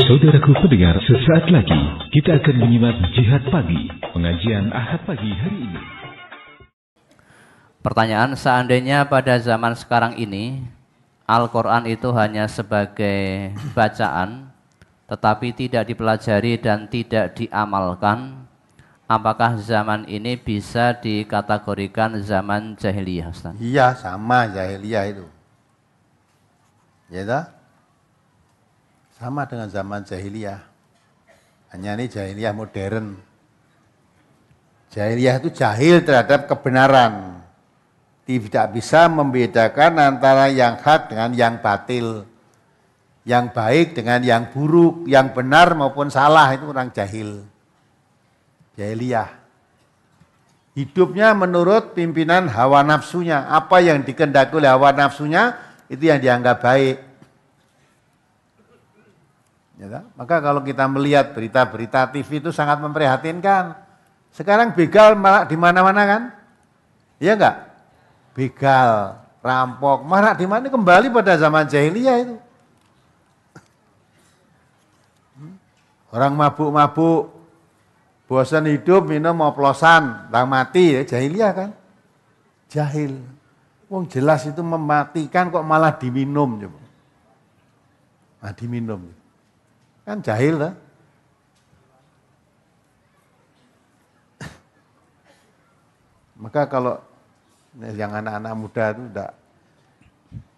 Saudaraku pendengar, sesaat lagi kita akan menyimak Jihad Pagi, pengajian Ahad pagi hari ini. Pertanyaan, seandainya pada zaman sekarang ini Al-Quran itu hanya sebagai bacaan tetapi tidak dipelajari dan tidak diamalkan, apakah zaman ini bisa dikategorikan zaman jahiliyah, Ustaz? Iya, sama jahiliyah itu. Ya toh? Sama dengan zaman jahiliyah. Hanya ini jahiliyah modern. Jahiliyah itu jahil terhadap kebenaran. Tidak bisa membedakan antara yang hak dengan yang batil. Yang baik dengan yang buruk, yang benar maupun salah, itu orang jahil. Jahiliyah. Hidupnya menurut pimpinan hawa nafsunya. Apa yang dikehendaki oleh hawa nafsunya, itu yang dianggap baik. Ya, maka kalau kita melihat berita-berita TV itu sangat memprihatinkan. Sekarang begal marak di mana-mana kan? Iya enggak? Begal, rampok, marak di mana, kembali pada zaman jahiliyah itu. Orang mabuk-mabuk, bosan hidup, minum oplosan, tak mati, ya jahiliyah kan? Jahil. Wong jelas itu mematikan kok malah diminum coba. Nah, diminum. Kan jahil lah. Maka kalau yang anak-anak muda itu enggak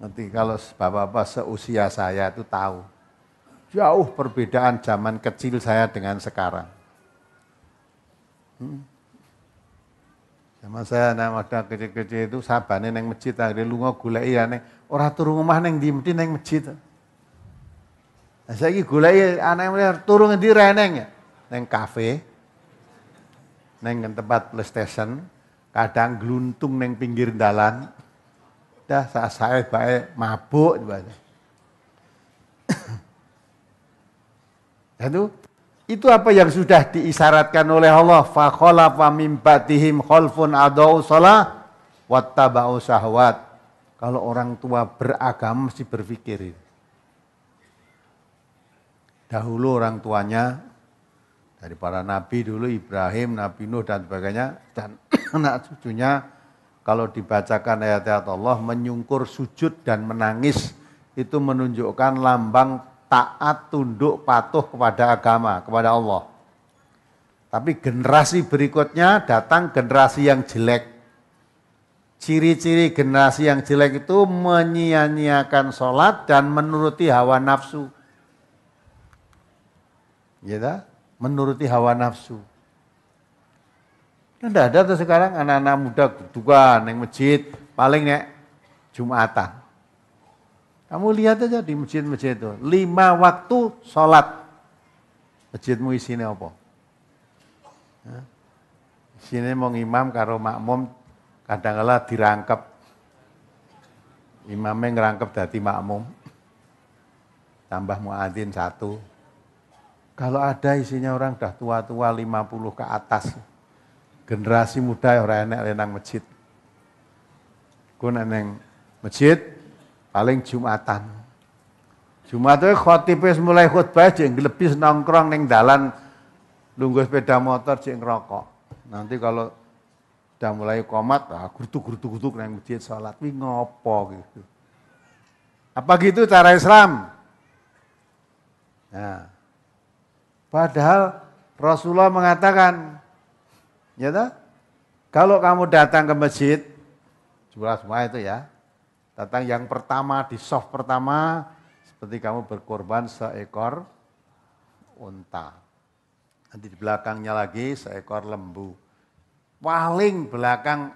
nanti kalau bapak-bapak seusia saya itu tahu jauh perbedaan zaman kecil saya dengan sekarang. Zaman saya anak muda kecil-kecil itu sabane neng masjid akhirnya lunga goleki neng ora turu omah neng ndi mesti neng masjid. Nah, saiki goleki anak turu ngendi ra neng ya? Neng kafe. Neng tempat PlayStation, kadang gluntung neng pinggir dalan. Dah saya bae mabuk ibadah. Itu apa yang sudah diisyaratkan oleh Allah, fa khalafa mim ba'dihim khalfun adau shalah wattaba'u syahwat. Kalau orang tua beragama mesti berpikir itu. Dahulu orang tuanya dari para nabi dulu, Ibrahim, Nabi Nuh dan sebagainya, dan anak cucunya kalau dibacakan ayat-ayat Allah menyungkur sujud dan menangis, itu menunjukkan lambang taat, tunduk, patuh kepada agama, kepada Allah. Tapi generasi berikutnya datang generasi yang jelek. Ciri-ciri generasi yang jelek itu menyia-nyiakan sholat dan menuruti hawa nafsu. Ya, menuruti hawa nafsu. Kan tidak ada tuh sekarang anak-anak muda dudukan neng masjid, paling nek Jumatan. Kamu lihat aja di masjid-masjid itu, 5 waktu sholat. Masjidmu isinya apa? Isinya mau imam karo makmum, kadang-kala dirangkep. Imamnya ngerangkep dadi makmum. Tambah muadzin 1. Kalau ada isinya orang dah tua-tua 50 ke atas. Generasi muda orang enak lenang masjid. Ku neng masjid paling Jumatan. Jumat itu khotibnya mulai khutbah jeng lebih nongkrong neng dalan lungguh sepeda motor jeng ngerokok. Nanti kalau udah mulai komat, gurtuk neng masjid sholat. Wih ngopo gitu. Apa gitu cara Islam? Nah. Padahal Rasulullah mengatakan, ya toh, kalau kamu datang ke masjid, jelas semua itu ya, datang yang pertama di soft pertama, seperti kamu berkorban seekor unta. Nanti di belakangnya lagi seekor lembu. Paling belakang,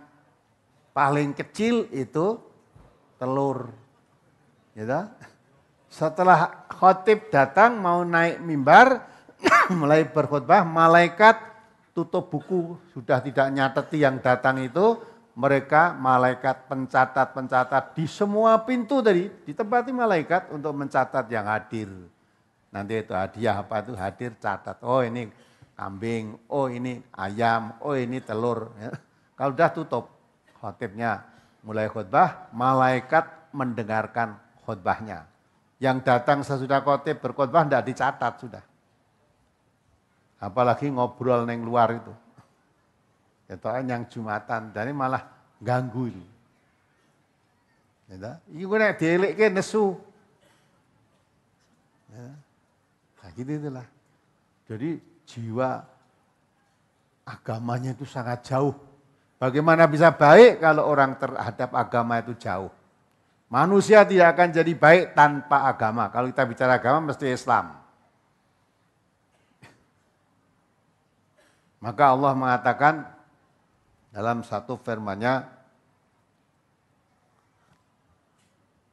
paling kecil itu telur. Ya toh? Setelah khotib datang mau naik mimbar, mulai berkhutbah, malaikat tutup buku, sudah tidak nyateti yang datang itu, mereka malaikat pencatat di semua pintu tadi, ditempati malaikat untuk mencatat yang hadir. Nanti itu hadiah apa itu hadir, catat, oh ini kambing, oh ini ayam, oh ini telur. Kalau udah tutup khotibnya, mulai khutbah, malaikat mendengarkan khutbahnya. Yang datang sesudah khotib berkhotbah tidak dicatat sudah. Apalagi ngobrol neng luar itu. Ketokan yang Jumatan, dan ini malah ganggu itu. Iku nek dielikke nesu. Ya. Nah gitu itulah. Jadi jiwa agamanya itu sangat jauh. Bagaimana bisa baik kalau orang terhadap agama itu jauh? Manusia tidak akan jadi baik tanpa agama. Kalau kita bicara agama mesti Islam. Maka Allah mengatakan dalam satu firman-Nya,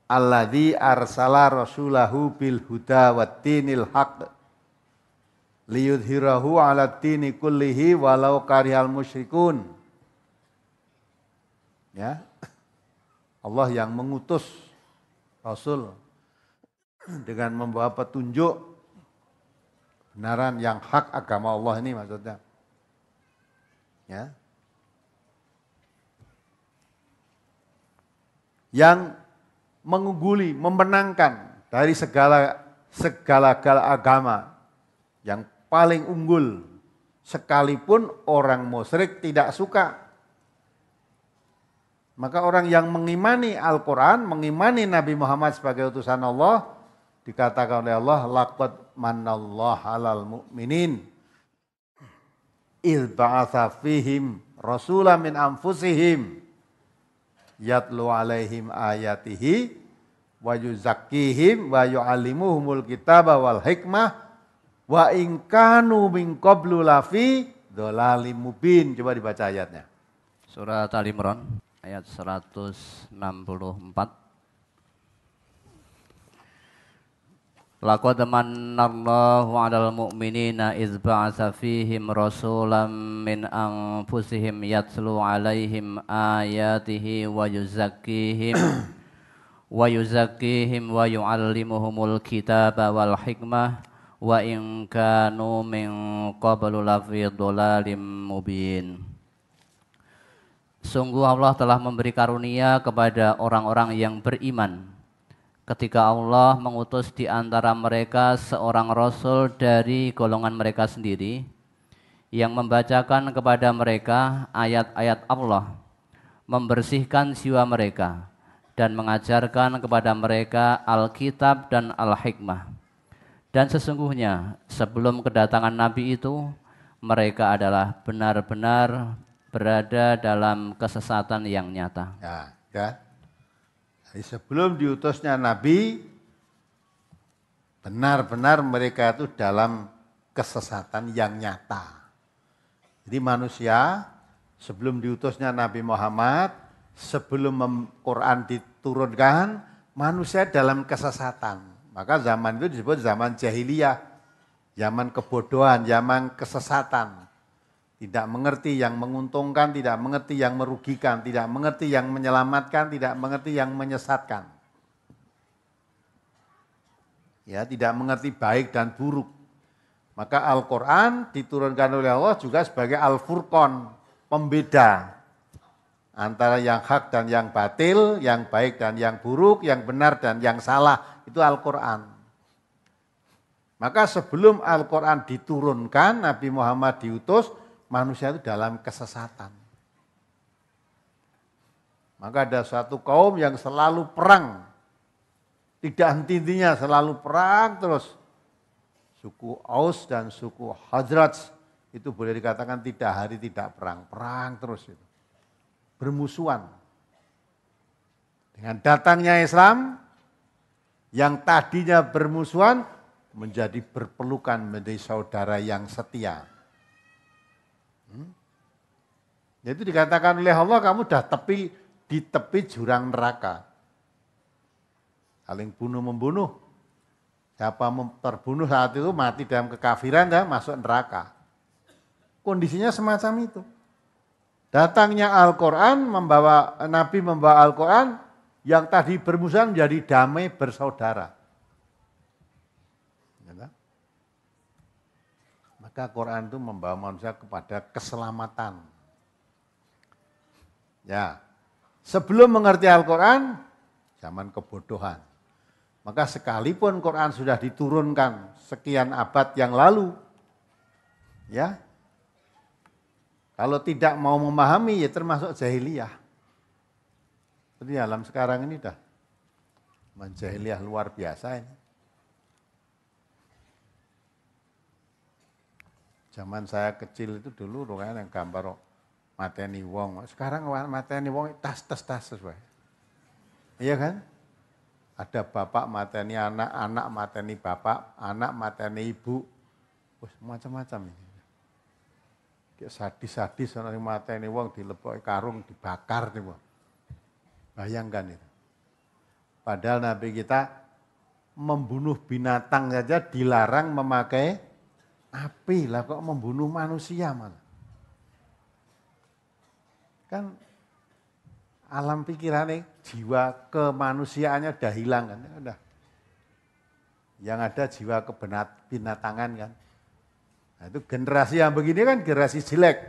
alladzi arsala rasulahu bil huda waddinil haqq liyudhhirahu 'ala dini kullihi walau karihal musyrikun. Ya. Allah yang mengutus Rasul dengan membawa petunjuk kebenaran yang hak agama Allah ini maksudnya. Ya. Yang mengungguli, memenangkan dari segala agama yang paling unggul sekalipun orang musyrik tidak suka. Maka orang yang mengimani Al-Quran, mengimani Nabi Muhammad sebagai utusan Allah, dikatakan oleh Allah, laqad manallahu 'alal mu'minin idz ba'atsa fihim rasulan min anfusihim yatlu 'alaihim ayatihi wa yuzakkihim wa yu'allimuhumul kitaba wal hikmah wa in kanu min qablu lafi dhalalim mubin. Coba dibaca ayatnya. Surat Al-Imran ayat 164. Laqad manallahu 'alal mu'minina idz ba'atsa fihim rasulan min anfusihim yatlu 'alaihim ayatihi wa yuzakkihim wa yu'allimuhumul kitaba wal hikmah wa in kanu min qablu lafi dhalalim mubin. Sungguh Allah telah memberi karunia kepada orang-orang yang beriman ketika Allah mengutus di antara mereka seorang rasul dari golongan mereka sendiri yang membacakan kepada mereka ayat-ayat Allah, membersihkan jiwa mereka dan mengajarkan kepada mereka Alkitab dan Al-Hikmah. Dan sesungguhnya sebelum kedatangan Nabi itu mereka adalah benar-benar berada dalam kesesatan yang nyata. Ya, kan? Jadi sebelum diutusnya Nabi, benar-benar mereka itu dalam kesesatan yang nyata. Jadi manusia sebelum diutusnya Nabi Muhammad, sebelum Quran diturunkan, manusia dalam kesesatan. Maka zaman itu disebut zaman jahiliyah, zaman kebodohan, zaman kesesatan. Tidak mengerti yang menguntungkan, tidak mengerti yang merugikan, tidak mengerti yang menyelamatkan, tidak mengerti yang menyesatkan. Ya, tidak mengerti baik dan buruk. Maka Al-Quran diturunkan oleh Allah juga sebagai Al-Furqan, pembeda antara yang hak dan yang batil, yang baik dan yang buruk, yang benar dan yang salah. Itu Al-Quran. Maka sebelum Al-Quran diturunkan, Nabi Muhammad diutus, manusia itu dalam kesesatan. Maka ada satu kaum yang selalu perang. Tidak henti-hentinya, selalu perang terus. Suku Aus dan suku Khazraj itu boleh dikatakan tidak hari tidak perang. Perang terus itu. Bermusuhan. Dengan datangnya Islam, yang tadinya bermusuhan menjadi berpelukan, menjadi saudara yang setia. Itu dikatakan oleh Allah, kamu dah di tepi jurang neraka. Saling bunuh-membunuh. Siapa terbunuh saat itu mati dalam kekafiran dan masuk neraka. Kondisinya semacam itu. Datangnya Al-Quran, Nabi membawa Al-Quran, yang tadi bermusuhan menjadi damai bersaudara. Maka Quran itu membawa manusia kepada keselamatan. Ya, sebelum mengerti Al-Quran, zaman kebodohan. Maka sekalipun Quran sudah diturunkan sekian abad yang lalu, ya, kalau tidak mau memahami ya termasuk jahiliyah. Jadi alam sekarang ini dah menjahiliyah luar biasa ini. Zaman saya kecil itu dulu kan yang gambar mateni wong. Sekarang mateni wong tas. Iya kan? Ada bapak mateni anak, anak mateni bapak, anak mateni ibu. Wah, macam-macam ini. Kayak sadis-sadis orang mateni wong dileboki karung dibakar nih, wong. Bayangkan itu. Padahal Nabi kita membunuh binatang saja dilarang memakai api, lah kok membunuh manusia malah. Kan alam pikirannya, jiwa kemanusiaannya udah hilang kan, udah. Yang ada jiwa kebinatangan kan. Nah, itu generasi yang begini kan generasi jelek.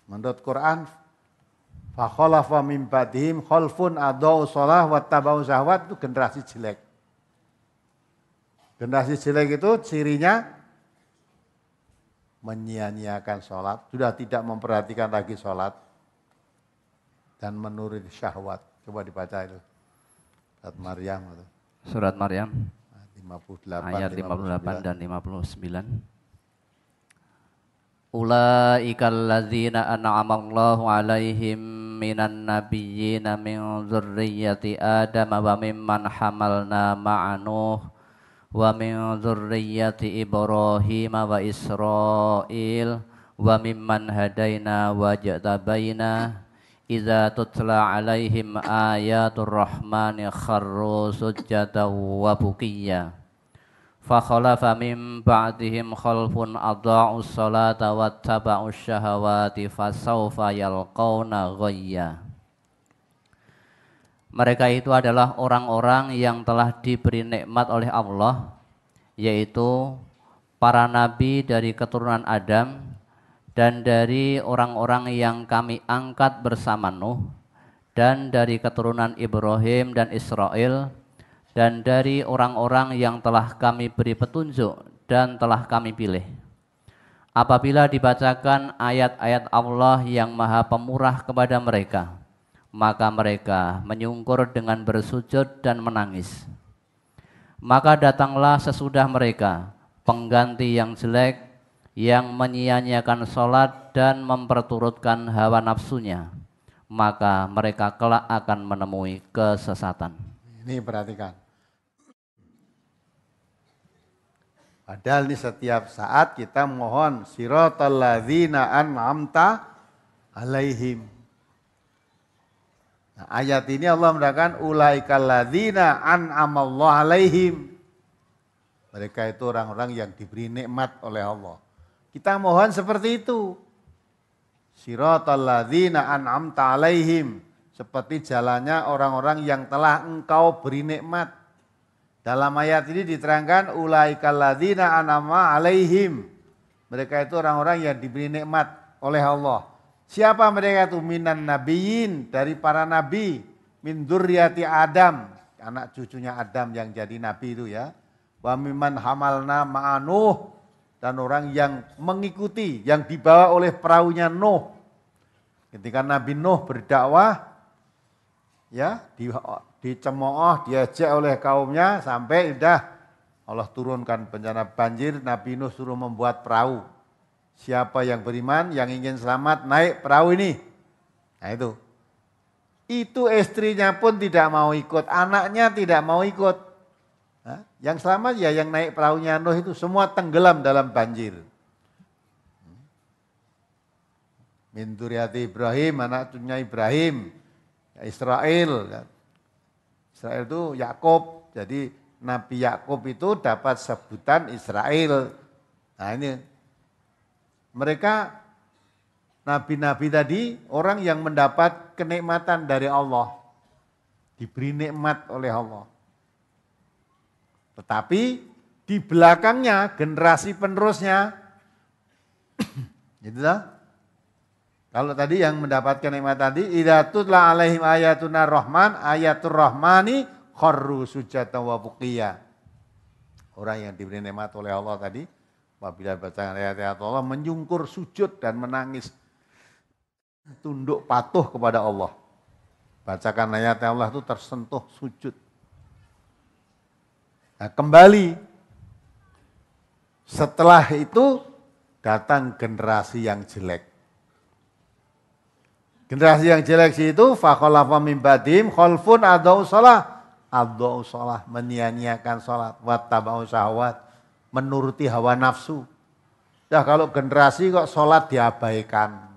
Menurut Quran, fa khalafa min ba'dihim khalfun adaa'u shalah wattaba'u syahwat, itu generasi jelek. Generasi jelek itu cirinya menyia-nyiakan sholat, sudah tidak memperhatikan lagi sholat, dan menuruti syahwat. Coba dibaca itu. Surat Maryam. Surat Maryam 58, ayat 58 dan 59. Ulaikal ladzina an'amallahu alaihim minan nabiyyina min dzurriyyati Adam wa mimman hamalna ma'a Nuh wa min dzurriyyati Ibrahim wa Israil wa mimman hadaina wa jatabaina idza tutla alaihim ayatul rahmani kharru sujjatan wa bukiya fa khalafa min ba'dihim khalfun adha'us salata wattaba'us syahawati fasawfa yalqauna ghayya. Mereka itu adalah orang-orang yang telah diberi nikmat oleh Allah, yaitu para nabi dari keturunan Adam dan dari orang-orang yang kami angkat bersama Nuh, dan dari keturunan Ibrahim dan Israel, dan dari orang-orang yang telah kami beri petunjuk dan telah kami pilih. Apabila dibacakan ayat-ayat Allah yang Maha Pemurah kepada mereka, maka mereka menyungkur dengan bersujud dan menangis. Maka datanglah sesudah mereka pengganti yang jelek, yang menyia-nyiakan sholat dan memperturutkan hawa nafsunya, maka mereka kelak akan menemui kesesatan. Ini perhatikan. Padahal ini setiap saat kita mohon siratal ladzina an'amta alaihim. Nah, ayat ini Allah mengatakan ulaikal ladzina an'amallahu alaihim. Mereka itu orang-orang yang diberi nikmat oleh Allah. Kita mohon seperti itu. Siratal ladzina an'amta alaihim, seperti jalannya orang-orang yang telah engkau beri nikmat. Dalam ayat ini diterangkan ulaikal ladzina an'ama alaihim. Mereka itu orang-orang yang diberi nikmat oleh Allah. Siapa mereka itu? Minan nabiyyin, dari para nabi, min dzurriyyati Adam, anak cucunya Adam yang jadi nabi itu ya. Wa mimman hamalna ma'a Nuh, dan orang yang mengikuti, yang dibawa oleh perahunya Nuh. Ketika Nabi Nuh berdakwah, ya dicemooh, diajak oleh kaumnya sampai sudah Allah turunkan bencana banjir. Nabi Nuh suruh membuat perahu. Siapa yang beriman, yang ingin selamat naik perahu ini. Nah itu. Itu istrinya pun tidak mau ikut, anaknya tidak mau ikut. Nah, yang selamat ya yang naik perahunya Nuh itu semua tenggelam dalam banjir. Min dzurriyyati Ibrahim, anak cucunya Ibrahim, ya Israel. Israel itu Yakub, jadi Nabi Yakub itu dapat sebutan Israel. Nah ini mereka nabi-nabi tadi orang yang mendapat kenikmatan dari Allah, diberi nikmat oleh Allah. Tetapi di belakangnya generasi penerusnya, itulah. Kalau tadi yang mendapatkan nikmat tadi, idza tutla alaihim ayatuna rahman, ayatur rahmani kharru sujatan wa buqiya. Orang yang diberi nikmat oleh Allah tadi, apabila baca ayat-ayat Allah, menyungkur sujud dan menangis. Tunduk patuh kepada Allah. Bacakan ayat Allah itu tersentuh sujud. Nah, kembali setelah itu datang generasi yang jelek. Generasi yang jelek itu fakhalafa min ba'dihim khalfun adzau shalah, menyia-nyiakan salat, wattaba'u syahwat, menuruti hawa nafsu. Ya kalau generasi kok salat diabaikan,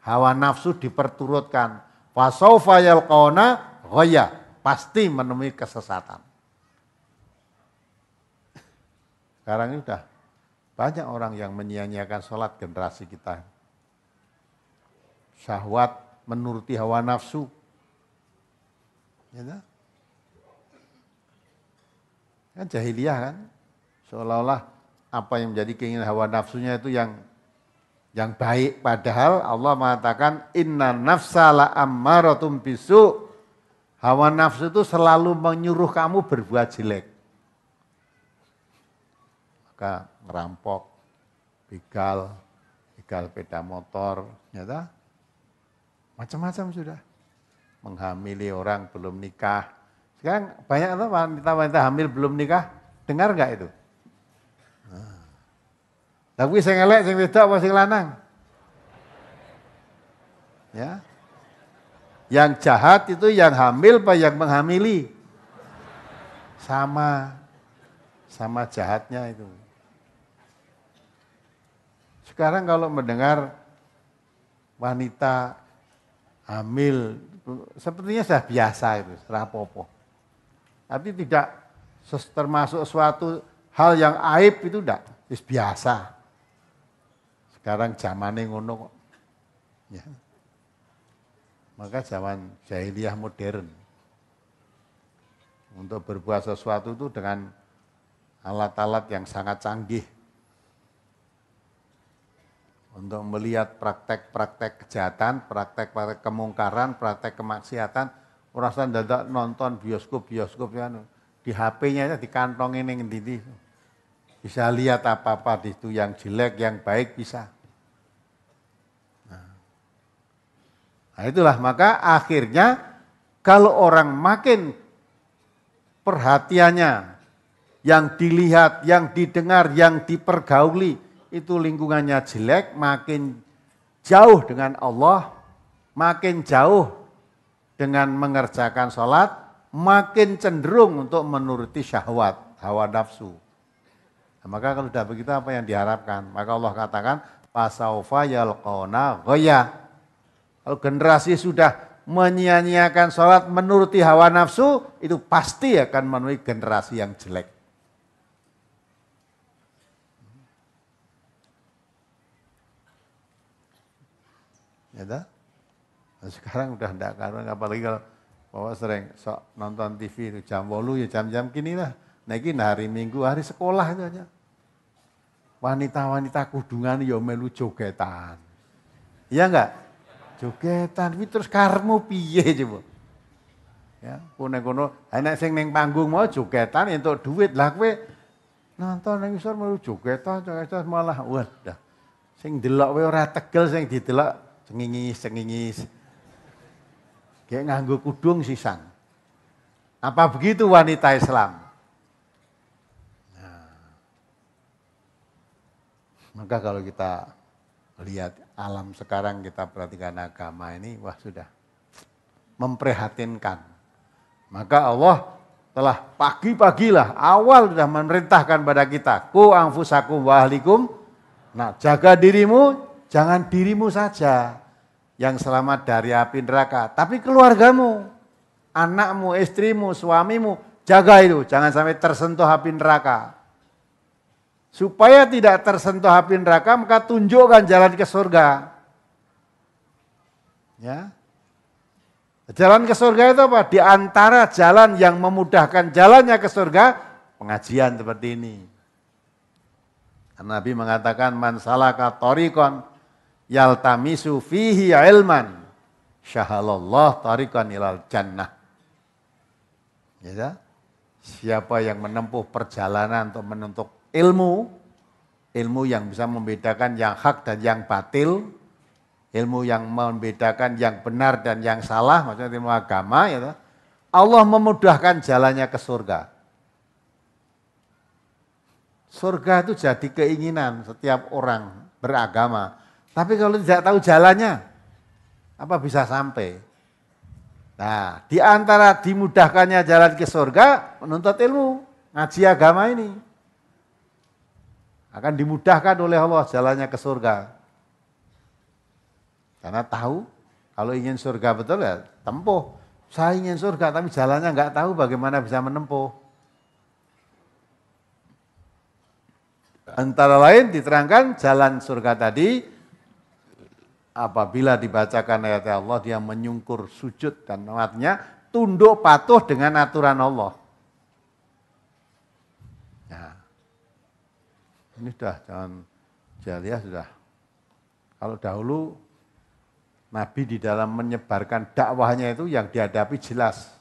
hawa nafsu diperturutkan, fasaufa yalqauna ghayya, pasti menemui kesesatan. Sekarang ini sudah banyak orang yang menyia-nyiakan salat generasi kita. Syahwat, menuruti hawa nafsu. Ya, kan jahiliyah kan, seolah-olah apa yang menjadi keinginan hawa nafsunya itu yang baik, padahal Allah mengatakan inna nafsa la ammaratum bisu. Hawa nafsu itu selalu menyuruh kamu berbuat jelek. Maka ngerampok, begal sepeda motor, nyata macam-macam sudah. Menghamili orang belum nikah. Sekarang banyak tuh wanita-wanita hamil belum nikah, dengar nggak itu? Tapi sing elek sing wedok apa sing lanang? Ya. Yang jahat itu yang hamil apa yang menghamili? Sama jahatnya itu. Sekarang kalau mendengar wanita hamil, sepertinya sudah biasa itu, rapopo. Tapi tidak termasuk suatu hal yang aib itu tidak, biasa. Sekarang zamannya ngono kok. Ya. Maka zaman jahiliyah modern. Untuk berbuat sesuatu itu dengan alat-alat yang sangat canggih. Untuk melihat praktek-praktek kejahatan, praktek-praktek kemungkaran, praktek kemaksiatan, orang sana dadak nonton bioskop ya, di HP-nya di kantongin yang di bisa lihat apa-apa di itu yang jelek, yang baik bisa. Nah itulah maka akhirnya kalau orang makin perhatiannya yang dilihat, yang didengar, yang dipergauli itu lingkungannya jelek, makin jauh dengan Allah, makin jauh dengan mengerjakan sholat, makin cenderung untuk menuruti syahwat, hawa nafsu. Nah, maka kalau sudah begitu apa yang diharapkan? Maka Allah katakan, fasaufa yalqauna ghayya. Kalau generasi sudah menyia-nyiakan sholat, menuruti hawa nafsu, itu pasti akan menemui generasi yang jelek. Ya dah? Nah, sekarang udah enggak karuan, apalagi kalau bawa sering sok nonton TV itu jam 8 ya jam-jam gini lah. Nah ini hari Minggu, hari sekolah itu aja. Wanita-wanita kudungan ya melu jogetan. Iya enggak? Jogetan, ini terus karmu piye coba? Ya, kono-kono enak sing ning panggung mau jogetan entuk duit. Lah kowe nonton ning isor melu jogetan malah wadah. Sing delok kowe ora tegel, sing didelok cengingis. Kayak nganggo kudung sisan. Apa begitu wanita Islam? Nah, maka kalau kita lihat alam sekarang, kita perhatikan agama ini, wah sudah memprihatinkan. Maka Allah telah pagi-pagilah awal sudah memerintahkan pada kita, ku anfusakum wa ahlikum. Nah, jaga dirimu, jangan dirimu saja yang selamat dari api neraka, tapi keluargamu, anakmu, istrimu, suamimu, jaga itu, jangan sampai tersentuh api neraka. Supaya tidak tersentuh api neraka, maka tunjukkan jalan ke surga. Ya. Jalan ke surga itu apa? Di antara jalan yang memudahkan jalannya ke surga, pengajian seperti ini. Karena Nabi mengatakan, man salaka thariqan yaltamisu fihi ilman syahalallah tariqan ilal jannah. Ya, siapa yang menempuh perjalanan untuk menuntut ilmu, ilmu yang bisa membedakan yang hak dan yang batil, ilmu yang membedakan yang benar dan yang salah, maksudnya ilmu agama, ya, Allah memudahkan jalannya ke surga. Surga itu jadi keinginan setiap orang beragama. Tapi kalau tidak tahu jalannya, apa bisa sampai? Nah, di antara dimudahkannya jalan ke surga, menuntut ilmu, ngaji agama ini. Akan dimudahkan oleh Allah jalannya ke surga. Karena tahu, kalau ingin surga betul ya tempuh. Saya ingin surga tapi jalannya nggak tahu bagaimana bisa menempuh. Antara lain diterangkan jalan surga tadi, apabila dibacakan ayat Allah, dia menyungkur sujud dan artinya tunduk patuh dengan aturan Allah. Nah, ini sudah jangan jahiliyah sudah. Kalau dahulu Nabi di dalam menyebarkan dakwahnya itu yang dihadapi jelas.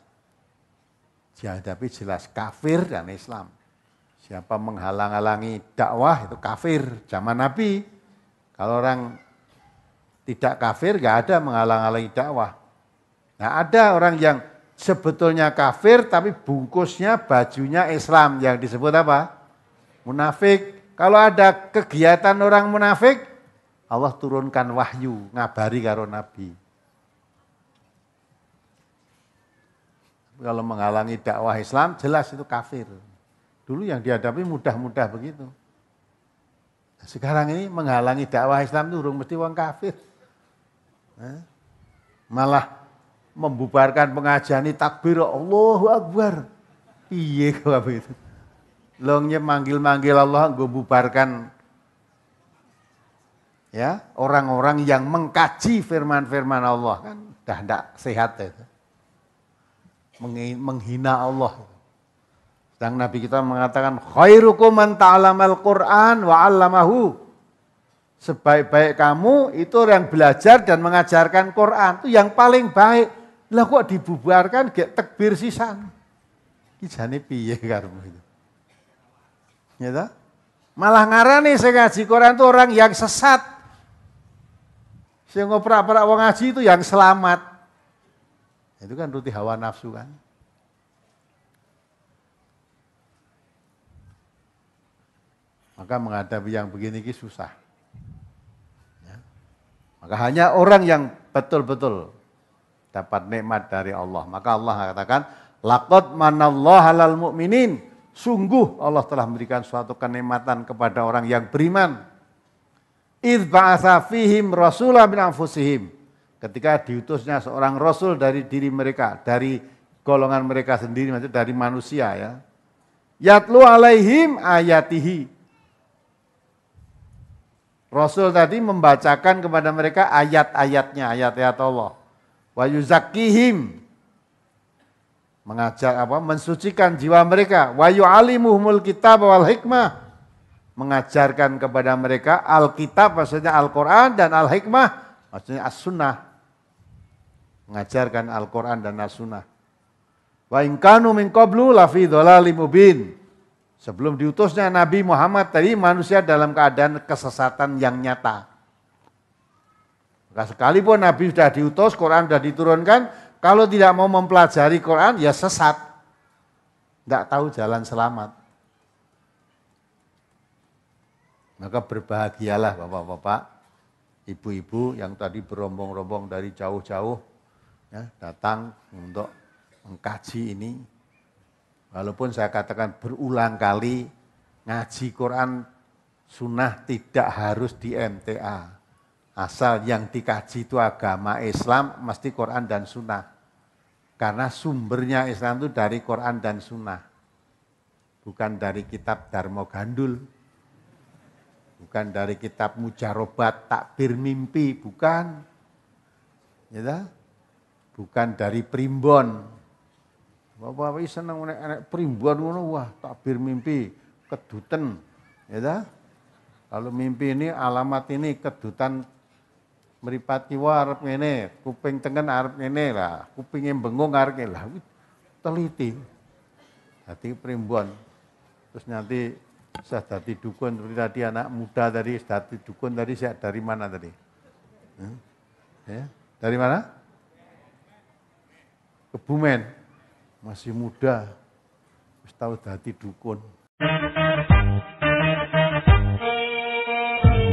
Dihadapi jelas kafir dan Islam. Siapa menghalang-halangi dakwah itu kafir zaman Nabi. Kalau orang tidak kafir, nggak ada menghalang-halangi dakwah. Nah, ada orang yang sebetulnya kafir, tapi bungkusnya bajunya Islam, yang disebut apa? Munafik. Kalau ada kegiatan orang munafik, Allah turunkan wahyu, ngabari karo Nabi. Kalau menghalangi dakwah Islam, jelas itu kafir. Dulu yang dihadapi mudah-mudah begitu. Sekarang ini menghalangi dakwah Islam itu urung mesti wong kafir. Malah membubarkan pengajian ini takbir Allahu Akbar. Piye kok begitu? Longnya manggil-manggil Allah nggo bubarkan ya, orang-orang yang mengkaji firman-firman Allah kan dah ndak sehat itu. Menghina Allah. Sedang Nabi kita mengatakan khairukum man ta'allamal Qur'an wa 'allamahu. Sebaik-baik kamu itu yang belajar dan mengajarkan Quran, itu yang paling baik. Lah kok dibubarkan gek tekbir sisan. Ki jane piye karemu itu? Ya toh? Malah ngarani sing ngaji Quran itu orang yang sesat. Sing ngoprak-prak wong ngaji itu yang selamat. Itu kan ruti hawa nafsu kan. Maka menghadapi yang begini ki susah. Ya. Maka hanya orang yang betul-betul dapat nikmat dari Allah. Maka Allah katakan, laqad manallahu 'alal mu'minin. Sungguh Allah telah memberikan suatu kenikmatan kepada orang yang beriman. Idz ba'atsa fihim rasulan min anfusihim. Ketika diutusnya seorang rasul dari diri mereka, dari golongan mereka sendiri, maksudnya dari manusia ya. Yatlu alaihim ayatihi. Rasul tadi membacakan kepada mereka ayat-ayatnya, ayat-ayat Allah. Wa yuzakkihim, mengajak mensucikan jiwa mereka. Wa yu'allimuhumul kitab wal hikmah, mengajarkan kepada mereka Alkitab, maksudnya Al-Quran, dan Al-Hikmah, maksudnya As-Sunnah. Mengajarkan Al-Quran dan As-Sunnah. Wa in kanu min qablu lafi dhalalim mubin. Sebelum diutusnya Nabi Muhammad tadi, manusia dalam keadaan kesesatan yang nyata. Maka sekalipun Nabi sudah diutus, Quran sudah diturunkan, kalau tidak mau mempelajari Quran, ya sesat. Tidak tahu jalan selamat. Maka berbahagialah bapak-bapak, ibu-ibu yang tadi berombong-rombong dari jauh-jauh, ya, datang untuk mengkaji ini. Walaupun saya katakan berulang kali, ngaji Quran sunnah tidak harus di MTA. Asal yang dikaji itu agama Islam, mesti Quran dan sunnah. Karena sumbernya Islam itu dari Quran dan sunnah. Bukan dari kitab Darmo Gandul. Bukan dari kitab Mujarobat, takbir mimpi, bukan. Ya, bukan dari Primbon. Bapak-bapak seneng nek primbon ngono, wah takbir mimpi keduten, ya dah. Kalau mimpi ini alamat ini kedutan mripat kiwa arep ngene, kuping tengen arep ngene lah, kupinge bengung arep ngene lah. Teliti. dadi primbon. Terus nanti saya dadi dukun seperti tadi anak muda tadi dadi dukun tadi saya dari mana tadi? Ya, dari mana? Kebumen. Masih muda. Wis tau dadi dukun.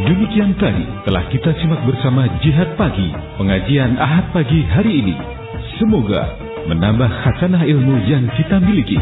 Demikian tadi telah kita simak bersama Jihad Pagi, pengajian Ahad pagi hari ini. Semoga menambah khasanah ilmu yang kita miliki.